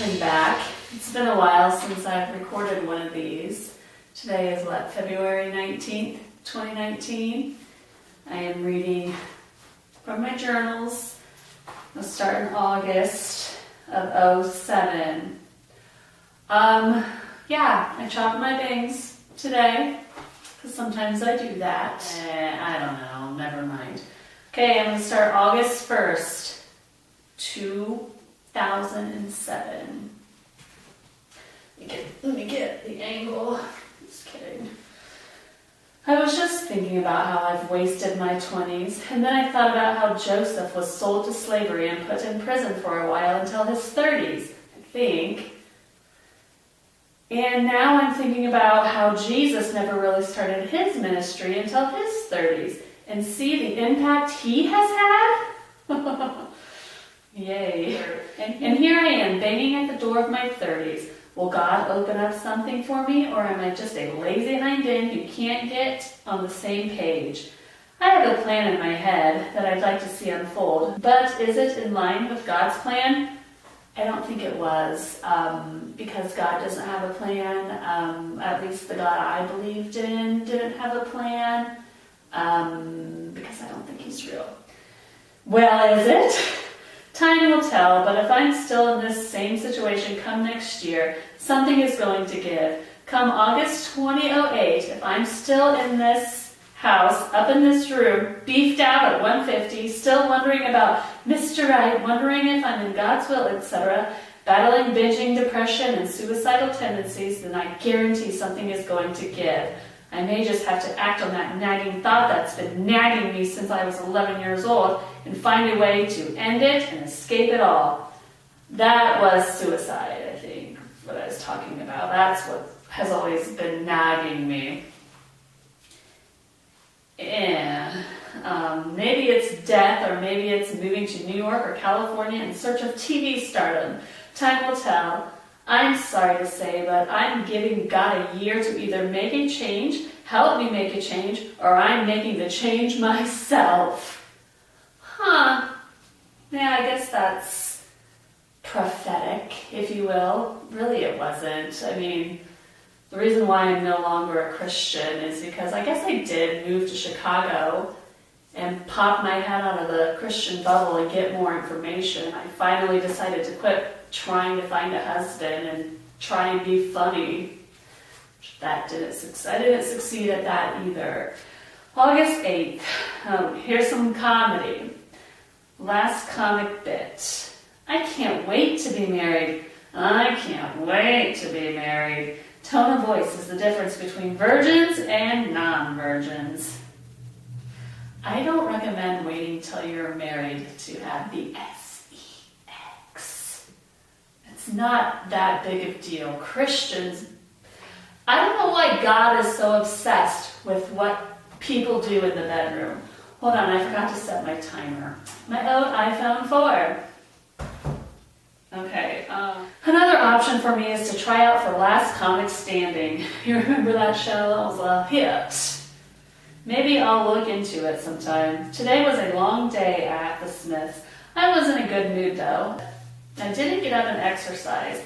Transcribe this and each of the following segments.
I'm back. It's been a while since I've recorded one of these. Today is February 19th, 2019. I am reading from my journals. I'll start in August of 07. I chopped my bangs today, because sometimes I do that. I don't know, never mind. Okay, I'm going to start August 1st, 2007. Let me get the angle. Just kidding. I was just thinking about how I've wasted my 20s, and then I thought about how Joseph was sold to slavery and put in prison for a while until his 30s, I think. And now I'm thinking about how Jesus never really started his ministry until his 30s, and see the impact he has had? Yay. And here I am, banging at the door of my 30s. Will God open up something for me, or am I just a lazy hind-end who can't get on the same page? I have a plan in my head that I'd like to see unfold, but is it in line with God's plan? I don't think it was, because God doesn't have a plan. At least the God I believed in didn't have a plan, because I don't think he's real. Well, is it? Time will tell, but if I'm still in this same situation come next year, something is going to give. Come August 2008, if I'm still in this house, up in this room, beefed out at 150, still wondering about Mr. Right, wondering if I'm in God's will, etc., battling binging, depression, and suicidal tendencies, then I guarantee something is going to give. I may just have to act on that nagging thought that's been nagging me since I was 11 years old and find a way to end it and escape it all. That was suicide, I think, what I was talking about. That's what has always been nagging me. Maybe it's death, or maybe it's moving to New York or California in search of TV stardom. Time will tell. I'm sorry to say, but I'm giving God a year to either make a change, help me make a change, or I'm making the change myself. Yeah, I guess that's prophetic, if you will. Really, it wasn't. I mean, the reason why I'm no longer a Christian is because I guess I did move to Chicago and pop my head out of the Christian bubble and get more information. I finally decided to quit trying to find a husband and try and be funny. I didn't succeed at that either. August 8th. Here's some comedy. Last comic bit. I can't wait to be married. I can't wait to be married. Tone of voice is the difference between virgins and non-virgins. I don't recommend waiting till you're married to have the sex. It's not that big of a deal. Christians, I don't know why God is so obsessed with what people do in the bedroom. Hold on, I forgot to set my timer. My old iPhone 4. Okay, another option for me is to try out for Last Comic Standing. You remember that show? That was a hit. Maybe I'll look into it sometime. Today was a long day at the Smiths. I was in a good mood though. I didn't get up and exercise,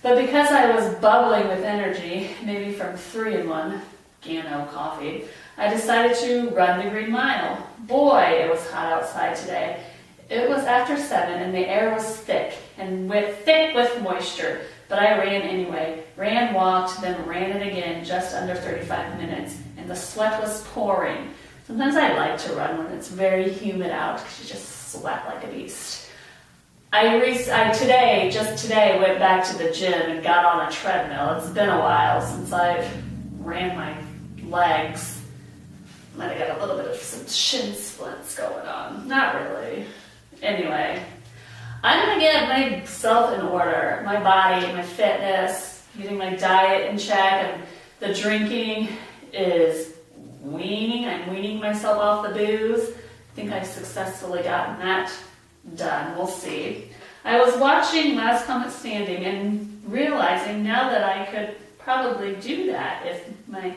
but because I was bubbling with energy, maybe from 3-in-1 Gano coffee, I decided to run the Green Mile. Boy, it was hot outside today. It was after 7 and the air was thick with moisture, but I ran anyway. Ran, walked, then ran it again, just under 35 minutes, and the sweat was pouring. Sometimes I like to run when it's very humid out because you just sweat like a beast. I just today went back to the gym and got on a treadmill. It's been a while since I've ran my legs. Might have got a little bit of some shin splints going on. Not really. Anyway, I'm going to get myself in order. My body, my fitness, getting my diet in check, and the drinking is weaning. I'm weaning myself off the booze. I think I've successfully gotten that done. We'll see. I was watching Last Comic Standing and realizing now that I could probably do that if my...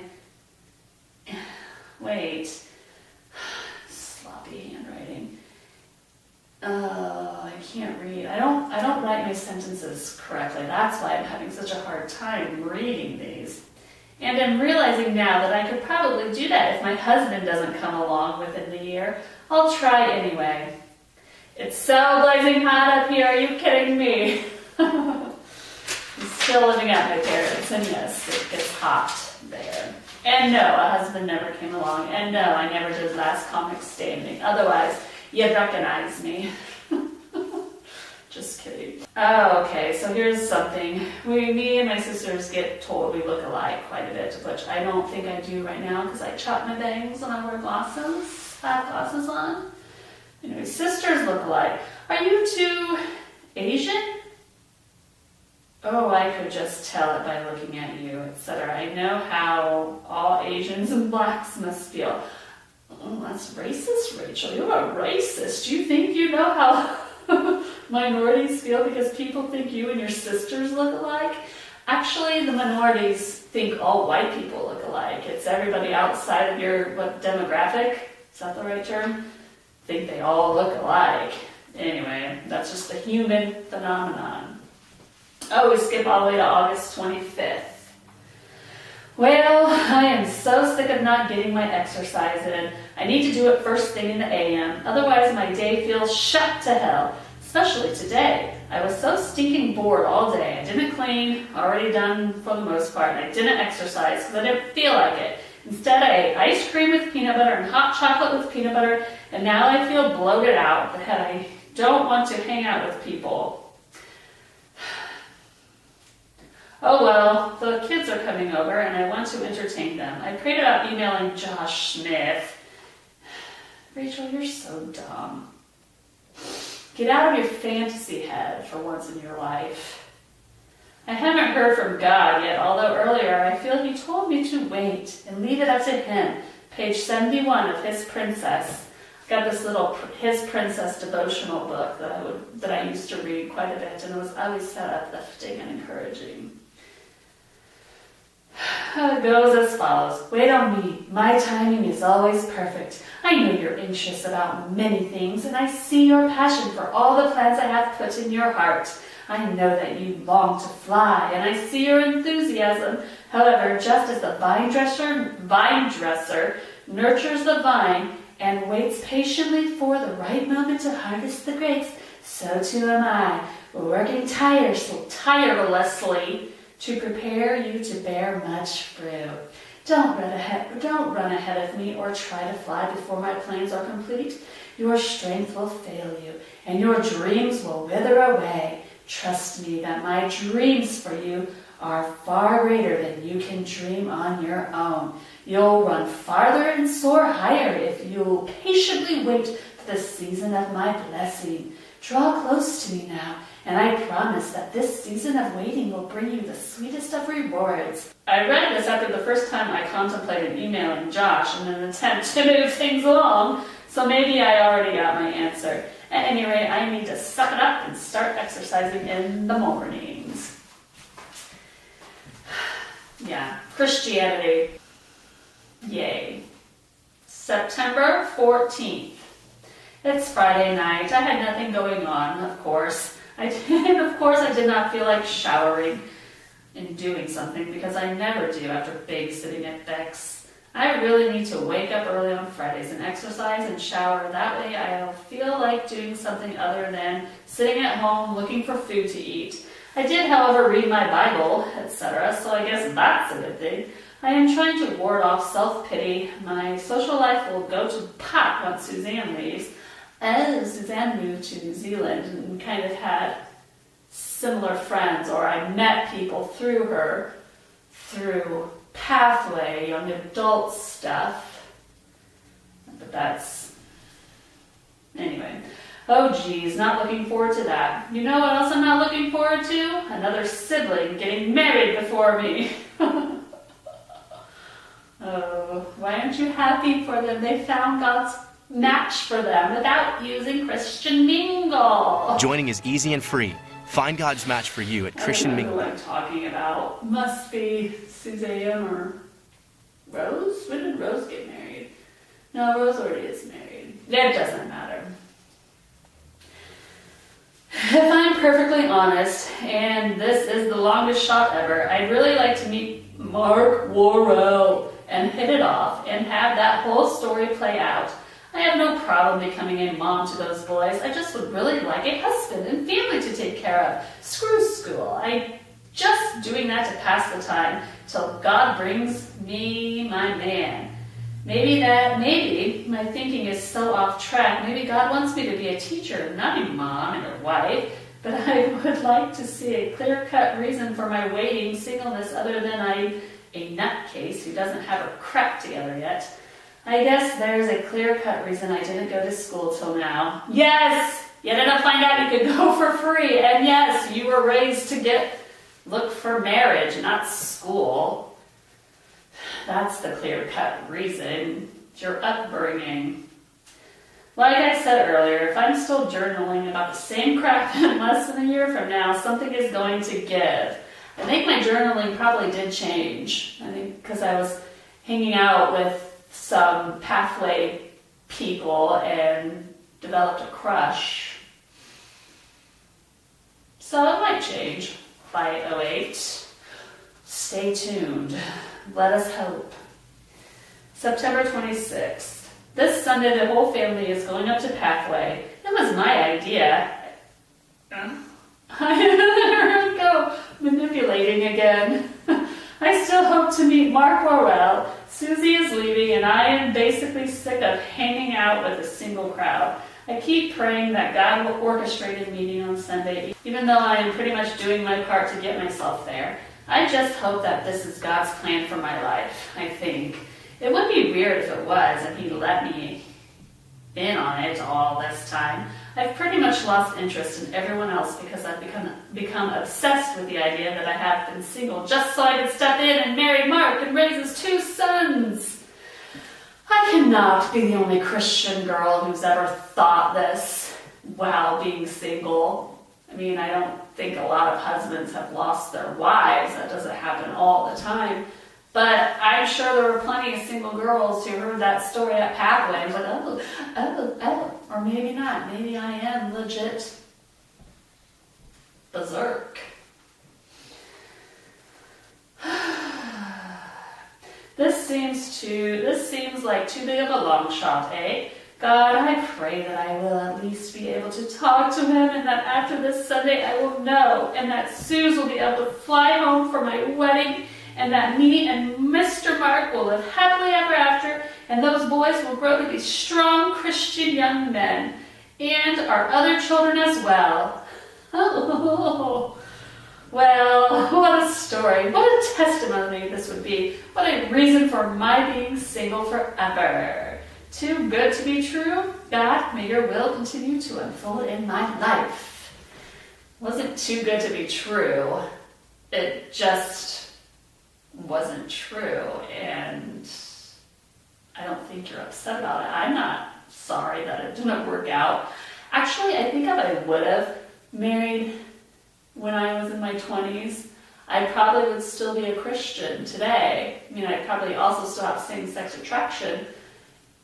Wait. Sloppy handwriting. I can't read. I don't write my sentences correctly. That's why I'm having such a hard time reading these. And I'm realizing now that I could probably do that if my husband doesn't come along within the year. I'll try anyway. It's so blazing hot up here, are you kidding me? I'm still living at my parents', and yes, it gets hot there. And no, a husband never came along, and no, I never did last comic standing. Otherwise, you'd recognize me. Just kidding. Oh, okay, so here's something. Me and my sisters get told we look alike quite a bit, which I don't think I do right now because I chop my bangs and I wear glasses. I have glasses on. Anyway, sisters look alike. Are you two Asian? Oh, I could just tell it by looking at you, etc. I know how all Asians and blacks must feel. Oh, that's racist, Rachel. You're a racist. Do you think you know how minorities feel because people think you and your sisters look alike? Actually, the minorities think all white people look alike. It's everybody outside of your, demographic? Is that the right term? Think they all look alike. Anyway, that's just a human phenomenon. Oh, we skip all the way to August 25th. Well, I am so sick of not getting my exercise in. I need to do it first thing in the AM. Otherwise, my day feels shut to hell. Especially today. I was so stinking bored all day. I didn't clean, already done for the most part, and I didn't exercise because I didn't feel like it. Instead, I ate ice cream with peanut butter and hot chocolate with peanut butter, and now I feel bloated out. That I don't want to hang out with people. Oh well, the kids are coming over and I want to entertain them. I prayed about emailing Josh Smith. Rachel, you're so dumb. Get out of your fantasy head for once in your life. I haven't heard from God yet, although earlier I feel he told me to wait and leave it up to him. Page 71 of His Princess. I've got this little His Princess devotional book that I used to read quite a bit, and it was always so uplifting and encouraging. It goes as follows. Wait on me. My timing is always perfect. I know you're anxious about many things, and I see your passion for all the plans I have put in your heart. I know that you long to fly, and I see your enthusiasm. However, just as the vine dresser nurtures the vine and waits patiently for the right moment to harvest the grapes, so too am I, working tirelessly to prepare you to bear much fruit. Don't run ahead of me or try to fly before my plans are complete. Your strength will fail you, and your dreams will wither away. Trust me that my dreams for you are far greater than you can dream on your own. You'll run farther and soar higher if you'll patiently wait for the season of my blessing. Draw close to me now, and I promise that this season of waiting will bring you the sweetest of rewards. I read this after the first time I contemplated emailing Josh in an attempt to move things along, so maybe I already got my answer. At any rate, I need to suck it up and start exercising in the mornings. Yeah, Christianity. Yay. September 14th. It's Friday night. I had nothing going on, of course. I did not feel like showering and doing something because I never do after babysitting at Beck's. I really need to wake up early on Fridays and exercise and shower. That way I'll feel like doing something other than sitting at home looking for food to eat. I did, however, read my Bible, etc., so I guess that's a good thing. I am trying to ward off self-pity. My social life will go to pot once Suzanne leaves. Suzanne moved to New Zealand and kind of had similar friends, or I met people through her, through Pathway, young adult stuff. But that's... Anyway. Oh geez, not looking forward to that. You know what else I'm not looking forward to? Another sibling getting married before me. Oh, why aren't you happy for them? They found God's match for them without using Christian Mingle. Joining is easy and free. Find God's match for you at Christian Mingle. I don't know what I'm talking about. Must be Suzanne or Rose? When did Rose get married? No, Rose already is married. That doesn't matter. I'm perfectly honest, and this is the longest shot ever, I'd really like to meet Mark Worrell and hit it off and have that whole story play out. I have no problem becoming a mom to those boys. I just would really like a husband and family to take care of. Screw school. I just doing that to pass the time till God brings me my man. Maybe my thinking is so off track. Maybe God wants me to be a teacher, not a mom and a wife. But I would like to see a clear-cut reason for my waiting singleness other than I'm a nutcase who doesn't have her crap together yet. I guess there's a clear-cut reason I didn't go to school till now. Yes! You didn't find out you could go for free. And yes, you were raised to look for marriage, not school. That's the clear-cut reason. It's your upbringing. Like I said earlier, if I'm still journaling about the same crap in less than a year from now, something is going to give. I think my journaling probably did change. I think because I was hanging out with some pathway people and developed a crush. So it might change by '08. Stay tuned. Let us hope. September 26th. This Sunday, the whole family is going up to Pathway. It was my idea. Here we go, manipulating again. I still hope to meet Mark Worrell. Susie is leaving, and I am basically sick of hanging out with a single crowd. I keep praying that God will orchestrate a meeting on Sunday, even though I am pretty much doing my part to get myself there. I just hope that this is God's plan for my life, I think. It would be weird if it was, and He let me in on it all this time. I've pretty much lost interest in everyone else because I've become obsessed with the idea that I have been single just so I could step in and marry Mark and raise his 2 sons. I cannot be the only Christian girl who's ever thought this while being single. I mean, I don't think a lot of husbands have lost their wives. That doesn't happen all the time. But I'm sure there were plenty of single girls who heard that story at Pathway and was like, oh, or maybe not. Maybe I am legit berserk. This seems like too big of a long shot, eh? God, I pray that I will at least be able to talk to him and that after this Sunday I will know and that Suze will be able to fly home for my wedding and that me and Mr. Mark will live happily ever after and those boys will grow to be strong Christian young men and our other children as well. Oh, well, what a story. What a testimony this would be. What a reason for my being single forever. Too good to be true? God, may your will continue to unfold in my life. Wasn't too good to be true. It just wasn't true. And I don't think you're upset about it. I'm not sorry that it didn't work out. Actually, I think if I would have married when I was in my 20s, I probably would still be a Christian today. I mean, I'd probably also still have same-sex attraction,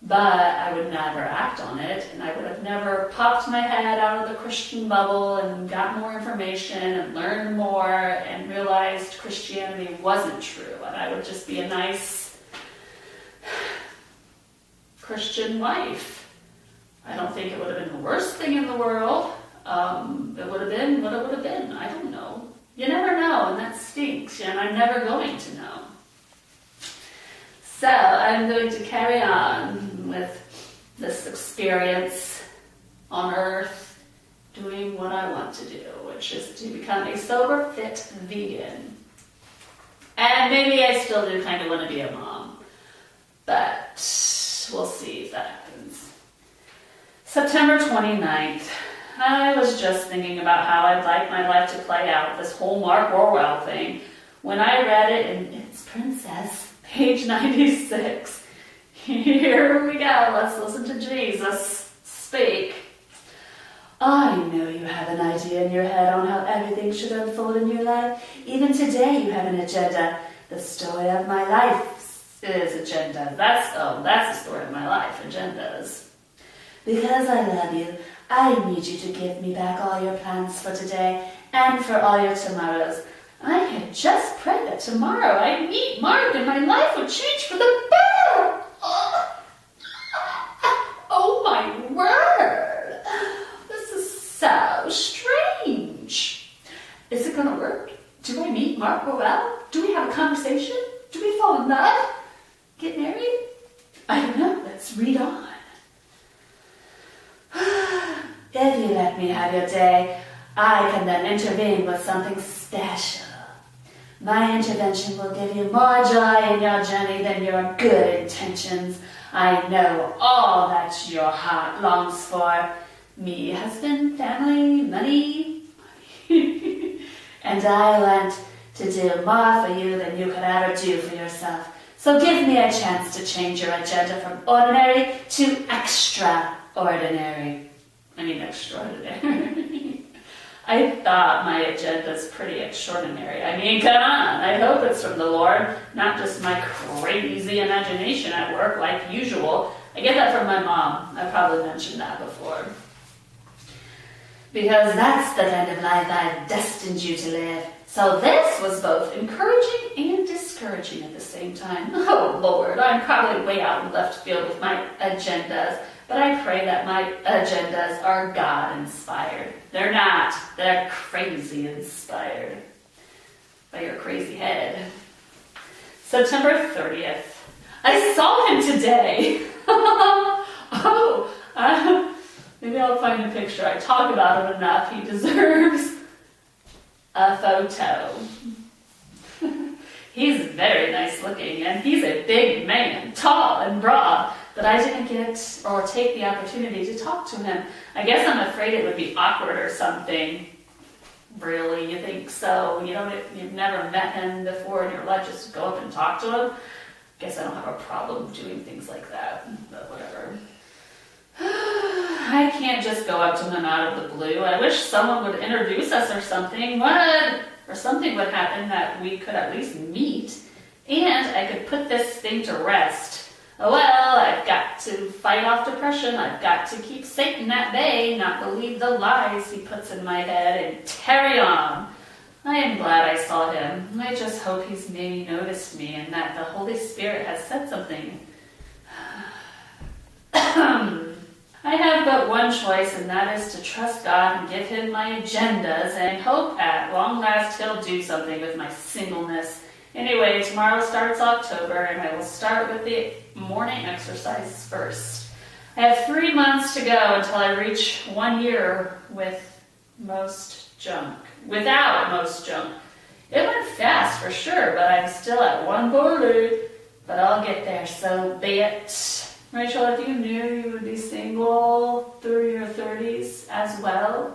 but I would never act on it, and I would have never popped my head out of the Christian bubble and got more information and learned more and realized Christianity wasn't true, and I would just be a nice Christian wife. I don't think it would have been the worst thing in the world. It would have been what it would have been. I don't know. You never know, and that stinks, and I'm never going to know. So I'm going to carry on with this experience on Earth, doing what I want to do, which is to become a sober, fit vegan. And maybe I still do kind of want to be a mom, but we'll see if that happens. September 29th. I was just thinking about how I'd like my life to play out, this whole Mark Worrell thing, when I read it in It's Princess, page 96. Here we go, let's listen to Jesus speak. I know you have an idea in your head on how everything should unfold in your life. Even today you have an agenda. The story of my life is agenda. That's the story of my life, agendas. Because I love you, I need you to give me back all your plans for today and for all your tomorrows. I had just prayed that tomorrow I'd meet Mark and my life would change for the better. Oh my word. This is so strange. Is it gonna work? Do I meet Mark well? Do we have a conversation? Do we fall in love? Get married? I don't know. Let's read on. If you let me have your day, I can then intervene with something special. My intervention will give you more joy in your journey than your good intentions. I know all that your heart longs for. Me, husband, family, money. And I want to do more for you than you could ever do for yourself. So give me a chance to change your agenda from ordinary to extraordinary. I mean extraordinary. I thought my agenda's pretty extraordinary. I mean, come on. I hope it's from the Lord, not just my crazy imagination at work like usual. I get that from my mom. I probably mentioned that before. Because that's the kind of life I've destined you to live. So this was both encouraging and discouraging at the same time. Oh Lord, I'm probably way out in left field with my agendas, but I pray that my agendas are God-inspired. They're not. They're crazy-inspired by your crazy head. September 30th. I saw him today. Maybe I'll find a picture. I talk about him enough. He deserves a photo. He's very nice looking, and he's a big man, tall and broad, but I didn't get or take the opportunity to talk to him. I guess I'm afraid it would be awkward or something. Really? You think so? You've never met him before in your life, just go up and talk to him? Guess I don't have a problem doing things like that, but whatever. I can't just go up to him out of the blue. I wish someone would introduce us or something. Or something would happen that we could at least meet. And I could put this thing to rest. Oh well, I've got to fight off depression. I've got to keep Satan at bay, not believe the lies he puts in my head, and carry on. I am glad I saw him. I just hope he's maybe noticed me and that the Holy Spirit has said something. I have but one choice, and that is to trust God and give him my agendas and hope at long last he'll do something with my singleness. Anyway, tomorrow starts October, and I will start with the morning exercises first. I have 3 months to go until I reach 1 year without most junk. It went fast for sure, but I'm still at 140. But I'll get there, so be it. Rachel, if you knew you would be single through your 30s as well,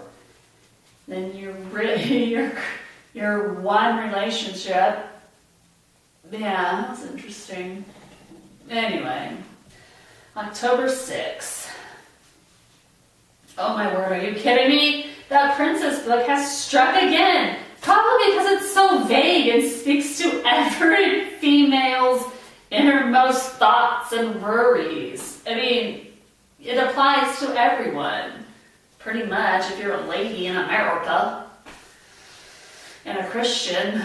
then your one relationship, yeah, that's interesting. Anyway, October 6th. Oh my word, are you kidding me? That princess book has struck again. Probably because it's so vague and speaks to every female's innermost thoughts and worries. I mean, it applies to everyone, pretty much, if you're a lady in America and a Christian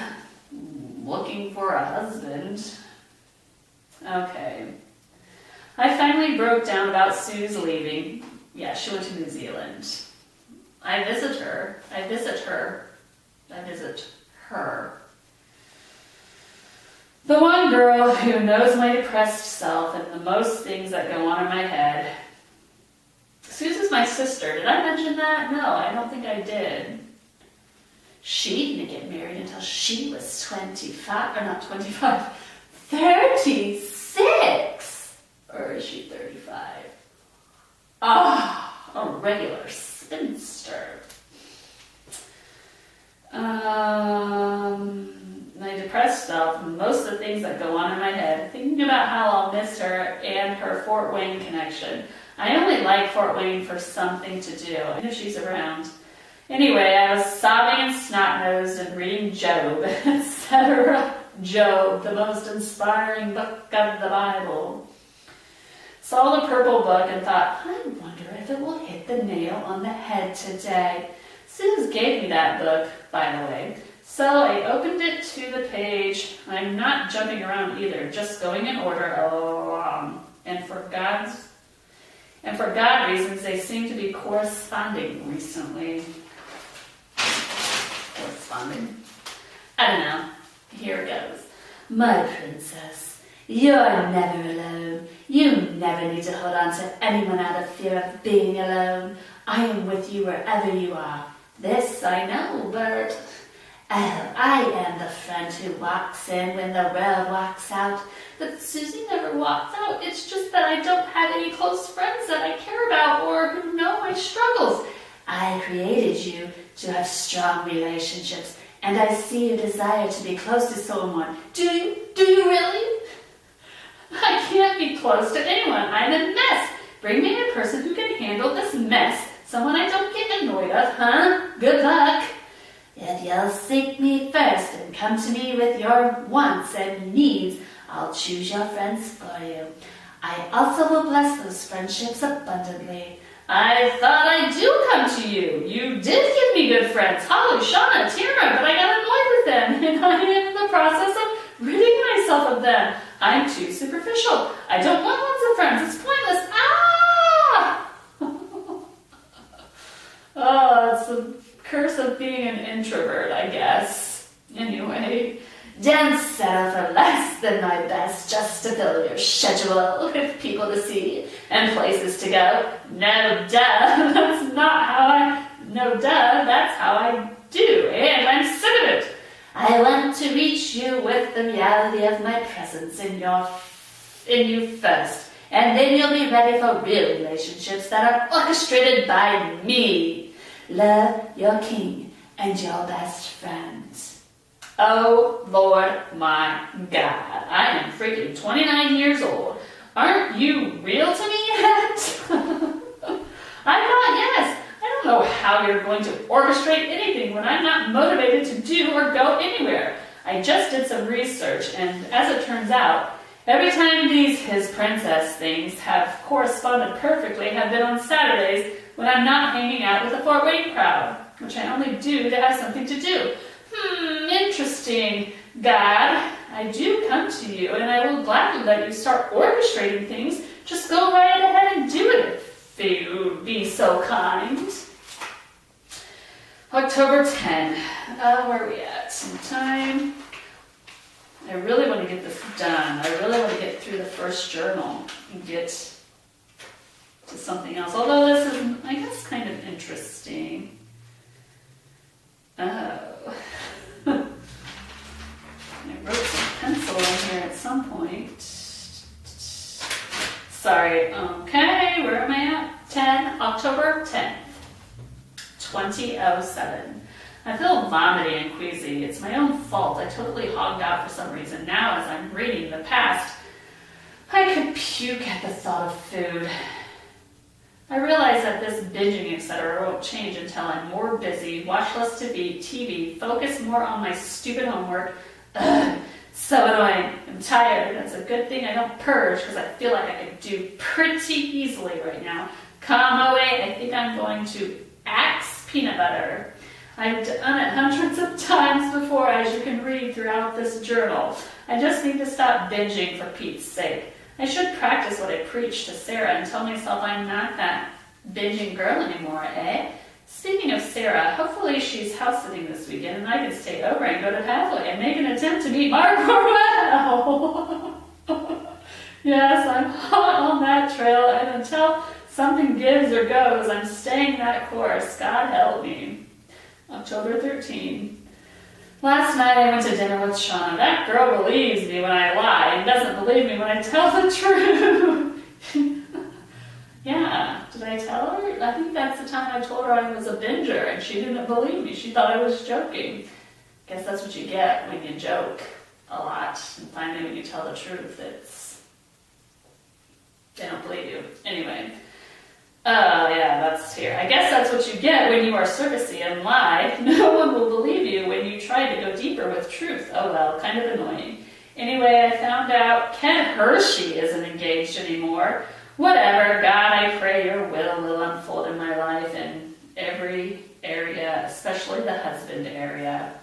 looking for a husband. Okay. I finally broke down about Sue's leaving. Yeah, she went to New Zealand. I visit her. The one girl who knows my depressed self and the most things that go on in my head. Susan's my sister. Did I mention that? No, I don't think I did. She didn't get married until she was 36. Or is she 35? A regular spinster. My depressed self, most of the things that go on in my head, thinking about how I'll miss her and her Fort Wayne connection. I only like Fort Wayne for something to do. I know she's around. Anyway, I was sobbing and snot-nosed and reading Job, etc. Job, the most inspiring book of the Bible. Saw the purple book and thought, I wonder if it will hit the nail on the head today. Suze gave me that book, by the way. So I opened it to the page. I'm not jumping around either, just going in order along. And for God reasons, they seem to be corresponding recently. Corresponding? I don't know. Here it goes. My princess, you're never alone. You never need to hold on to anyone out of fear of being alone. I am with you wherever you are. This I know, but I am the friend who walks in when the world walks out. But Susie never walks out. It's just that I don't have any close friends that I care about or who know my struggles. I created you to have strong relationships, and I see a desire to be close to someone. Do you? Do you really? I can't be close to anyone. I'm a mess. Bring me a person who can handle this mess. Someone I don't get annoyed of, huh? Good luck. If you'll seek me first and come to me with your wants and needs, I'll choose your friends for you. I also will bless those friendships abundantly. I thought I do come to you. You did give me good friends, Holly, Shauna, Tara, but I got annoyed with them, and I am in the process of ridding myself of them. I'm too superficial. I don't want lots of friends. It's pointless. Ah! Oh, it's the curse of being an introvert, I guess. Anyway, don't settle for less than my best just to fill your schedule with people to see and places to go. No, duh, that's how I do, and I'm sick of it. I want to reach you with the reality of my presence in you first, and then you'll be ready for real relationships that are orchestrated by me. Love your king and your best friends. Oh, Lord, my God. I am freaking 29 years old. Aren't you real to me yet? I thought yes. I don't know how you're going to orchestrate anything when I'm not motivated to do or go anywhere. I just did some research, and as it turns out, every time these His Princess things have corresponded perfectly have been on Saturdays when I'm not hanging out with the Fort Wayne crowd, which I only do to have something to do. Interesting, God. I do come to you, and I will gladly let you start orchestrating things. Just go right ahead and do it if you would be so kind. October 10. Where are we at? Some time. I really want to get this done. I really want to get through the first journal and get to something else. Although this is, I guess, kind of interesting. Oh. I wrote some pencil in here at some point. Sorry. Okay, where am I at? October 10th, 2007. I feel vomity and queasy. It's my own fault. I totally hogged out for some reason. Now, as I'm reading the past, I could puke at the thought of food. I realize that this binging, etc. won't change until I'm more busy, watch less TV, focus more on my stupid homework. Ugh, so annoying. I'm tired, and it's a good thing I don't purge because I feel like I could do pretty easily right now. Come away, I think I'm going to axe peanut butter. I've done it hundreds of times before, as you can read throughout this journal. I just need to stop binging for Pete's sake. I should practice what I preach to Sarah and tell myself I'm not that binging girl anymore, eh? Speaking of Sarah, hopefully she's house sitting this weekend and I can stay over and go to Halfway and make an attempt to meet Mark Orwell. Yes, I'm hot on that trail, and until something gives or goes, I'm staying that course. God help me. October 13. Last night I went to dinner with Shauna. That girl believes me when I lie and doesn't believe me when I tell the truth. Yeah, did I tell her? I think that's the time I told her I was a binger and she didn't believe me. She thought I was joking. Guess that's what you get when you joke a lot. And finally when you tell the truth, they don't believe you. Anyway. Oh, yeah, that's here. I guess that's what you get when you are circusy and lie. No one will believe you when you try to go deeper with truth. Oh, well, kind of annoying. Anyway, I found out Ken Hershey isn't engaged anymore. Whatever, God, I pray your will unfold in my life in every area, especially the husband area.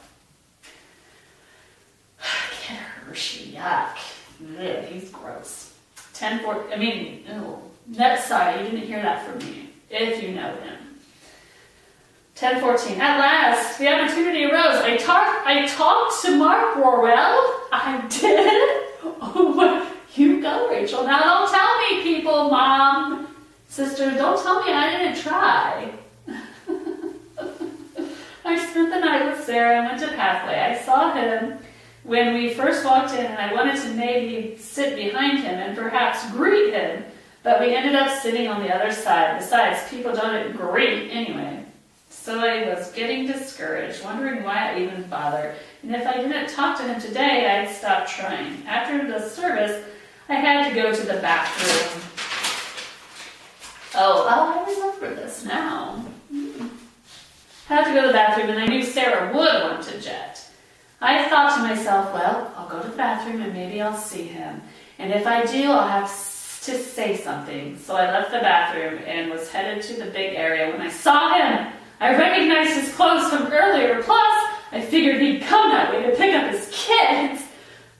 Get Hershey, yuck. Ugh, he's gross. 10:14, next side, you didn't hear that from me, if you know him. 10:14, at last, the opportunity arose. I talked to Mark Worrell. I did. Oh, you go, Rachel. Now don't tell me, people, mom, sister, don't tell me I didn't try. I spent the night with Sarah and went to Pathway. I saw him when we first walked in, and I wanted to maybe sit behind him and perhaps greet him, but we ended up sitting on the other side. Besides, people don't greet anyway. So I was getting discouraged, wondering why I even bothered. And if I didn't talk to him today, I'd stop trying. After the service, I had to go to the bathroom. Oh, I remember this now. I had to go to the bathroom, and I knew Sarah would want to jet. I thought to myself, well, I'll go to the bathroom and maybe I'll see him. And if I do, I'll have to say something. So I left the bathroom and was headed to the big area. When I saw him, I recognized his clothes from earlier. Plus, I figured he'd come that way to pick up his kids.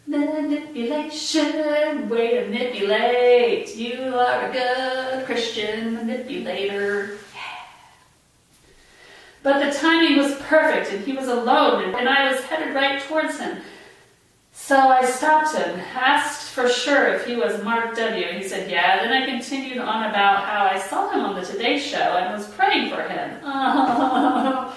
Manipulation, way to manipulate. You are a good Christian manipulator. But the timing was perfect, and he was alone, and I was headed right towards him. So I stopped him, asked for sure if he was Mark W. He said, yeah. Then I continued on about how I saw him on the Today Show and was praying for him. Oh.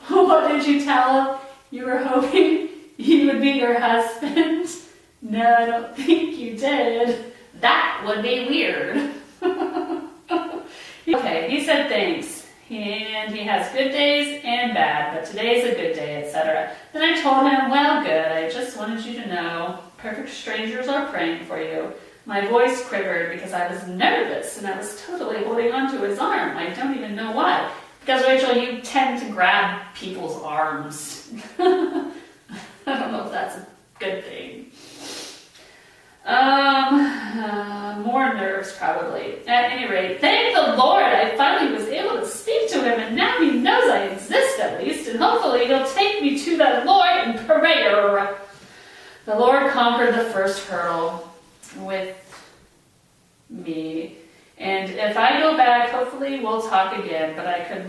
What did you tell him? You were hoping he would be your husband? No, I don't think you did. That would be weird. Okay, he said thanks. And he has good days and bad, but today's a good day, etc. Then I told him, well, good, I just wanted you to know, perfect strangers are praying for you. My voice quivered because I was nervous, and I was totally holding onto his arm. I don't even know why. Because, Rachel, you tend to grab people's arms. I don't know if that's a good thing. More nerves probably. At any rate, thank the Lord I finally was able to speak to him, and now he knows I exist at least, and hopefully he'll take me to the Lord in prayer. The Lord conquered the first hurdle with me, and if I go back, hopefully we'll talk again, but I could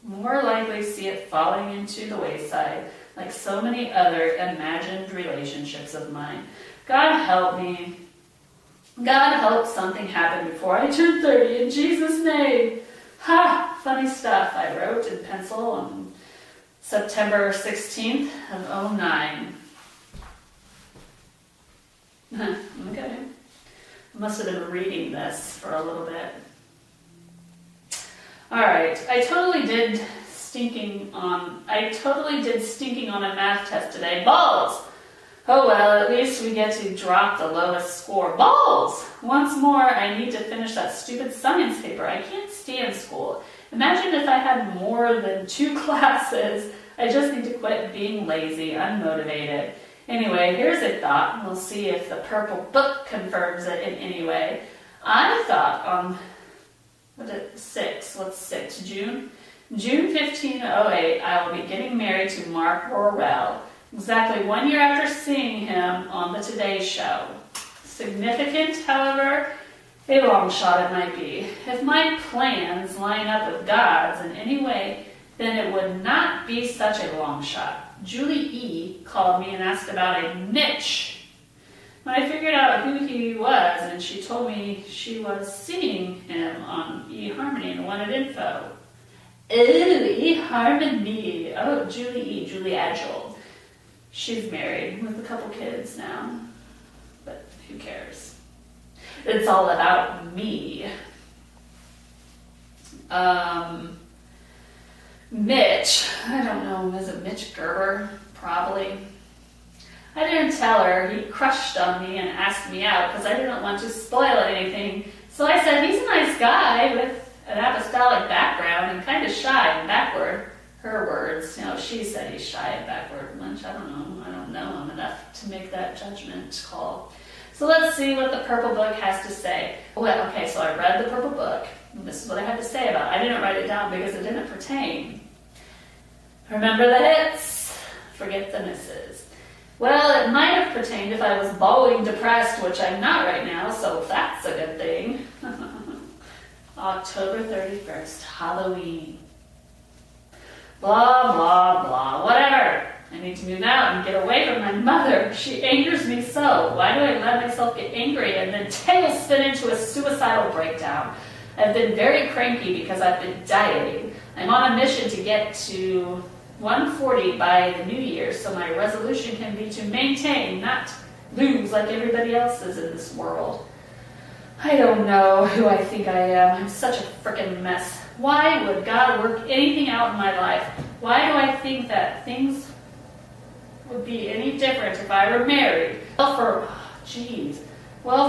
more likely see it falling into the wayside, like so many other imagined relationships of mine. God help me. God help something happen before I turn 30 in Jesus' name. Ha! Funny stuff I wrote in pencil on September 16th of 2009. Okay. I must have been reading this for a little bit. Alright, I totally did stinking on a math test today. Balls! Oh well, at least we get to drop the lowest score. Balls! Once more, I need to finish that stupid science paper. I can't stand school. Imagine if I had more than 2 classes. I just need to quit being lazy, unmotivated. Anyway, here's a thought. We'll see if the purple book confirms it in any way. I thought on, what's 6? June 15, 2008, I will be getting married to Mark Worrell. Exactly 1 year after seeing him on the Today Show. Significant, however, a long shot it might be. If my plans line up with God's in any way, then it would not be such a long shot. Julie E. called me and asked about a Mitch. When I figured out who he was, and she told me she was seeing him on eHarmony and wanted info. Ooh, eHarmony. Oh, Julie E. Julie Agile. She's married with a couple kids now, but who cares? It's all about me. Mitch, I don't know, is it Mitch Gerber? Probably. I didn't tell her. He crushed on me and asked me out because I didn't want to spoil anything. So I said, he's a nice guy with an apostolic background and kind of shy and backward. Her words, she said he's shy and backward, which I don't know him enough to make that judgment call. So let's see what the purple book has to say. Well, okay, so I read the purple book. This is what I had to say about it. I didn't write it down because it didn't pertain. Remember the hits, forget the misses. Well, it might have pertained if I was bawling depressed, which I'm not right now, so that's a good thing. October 31st, Halloween. Blah, blah, blah, whatever. I need to move out and get away from my mother. She angers me so. Why do I let myself get angry and then tailspin into a suicidal breakdown? I've been very cranky because I've been dieting. I'm on a mission to get to 140 by the new year, so my resolution can be to maintain, not lose like everybody else is in this world. I don't know who I think I am. I'm such a frickin' mess. Why would God work anything out in my life? Why do I think that things would be any different if I were married? Well,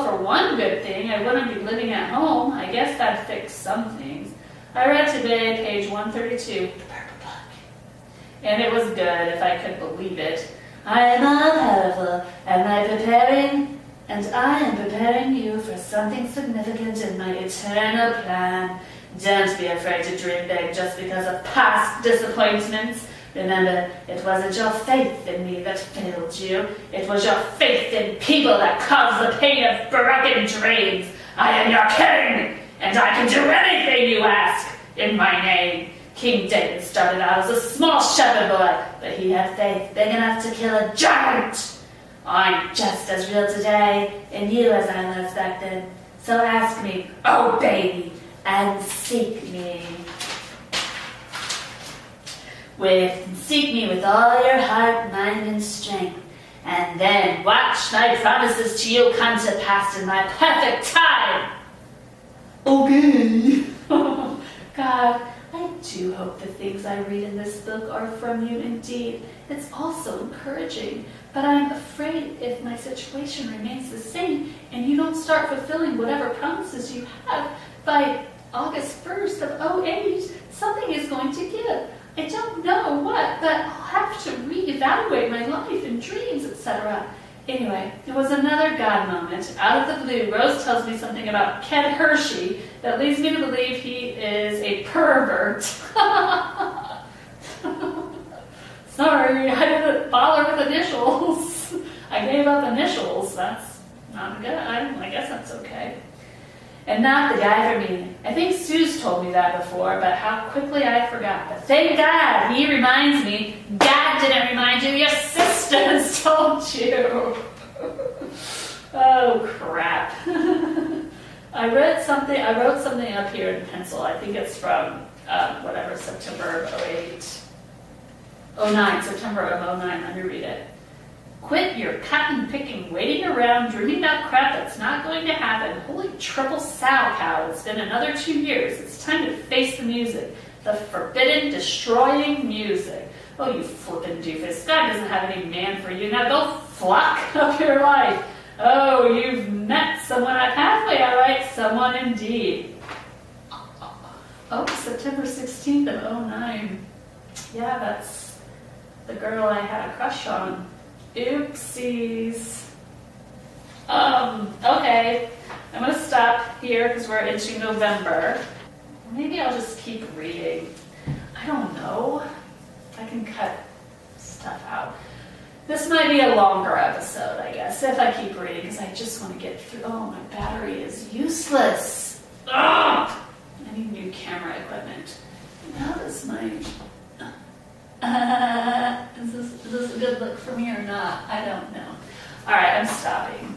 for one good thing, I wouldn't be living at home. I guess that'd fix some things. I read today, page 132, the purple book. And it was good, if I could believe it. I am all powerful, and I am preparing you for something significant in my eternal plan. Don't be afraid to dream big just because of past disappointments. Remember, it wasn't your faith in me that failed you. It was your faith in people that caused the pain of broken dreams. I am your king, and I can do anything you ask in my name. King David started out as a small shepherd boy, but he had faith big enough to kill a giant. I'm just as real today in you as I was back then. So ask me, obey me, and seek me. Seek me with all your heart, mind, and strength. And then watch my promises to you come to pass in my perfect time. Okay. God, I do hope the things I read in this book are from you indeed. It's also encouraging, but I'm afraid if my situation remains the same and you don't start fulfilling whatever promises you have by August 1st of 08, something is going to give. I don't know what, but I'll have to reevaluate my life and dreams, etc. Anyway, it was another God moment. Out of the blue, Rose tells me something about Ken Hershey that leads me to believe he is a pervert. Sorry, I didn't bother with initials. I gave up initials. That's not good. I guess that's okay. And not the guy for me. I think Sue's told me that before, but how quickly I forgot. But thank God, he reminds me. God didn't remind you, your sisters told you. Oh, crap. I wrote something up here in pencil. I think it's from, September of 08. 09, September of 09. Let me read it. Quit your cotton picking, waiting around, dreaming about crap that's not going to happen. Holy triple sow cow, it's been another 2 years. It's time to face the music. The forbidden, destroying music. Oh, you flippin' doofus. God doesn't have any man for you. Now go flock up your life. Oh, you've met someone at halfway, all right? Someone indeed. Oh, September 16th of 09. Yeah, that's the girl I had a crush on. Oopsies. Okay. I'm going to stop here because we're into November. Maybe I'll just keep reading. I don't know. I can cut stuff out. This might be a longer episode, I guess, if I keep reading, because I just want to get through. Oh, my battery is useless. Ugh! I need new camera equipment. How does my... is this a good look for me or not? I don't know. All right, I'm stopping.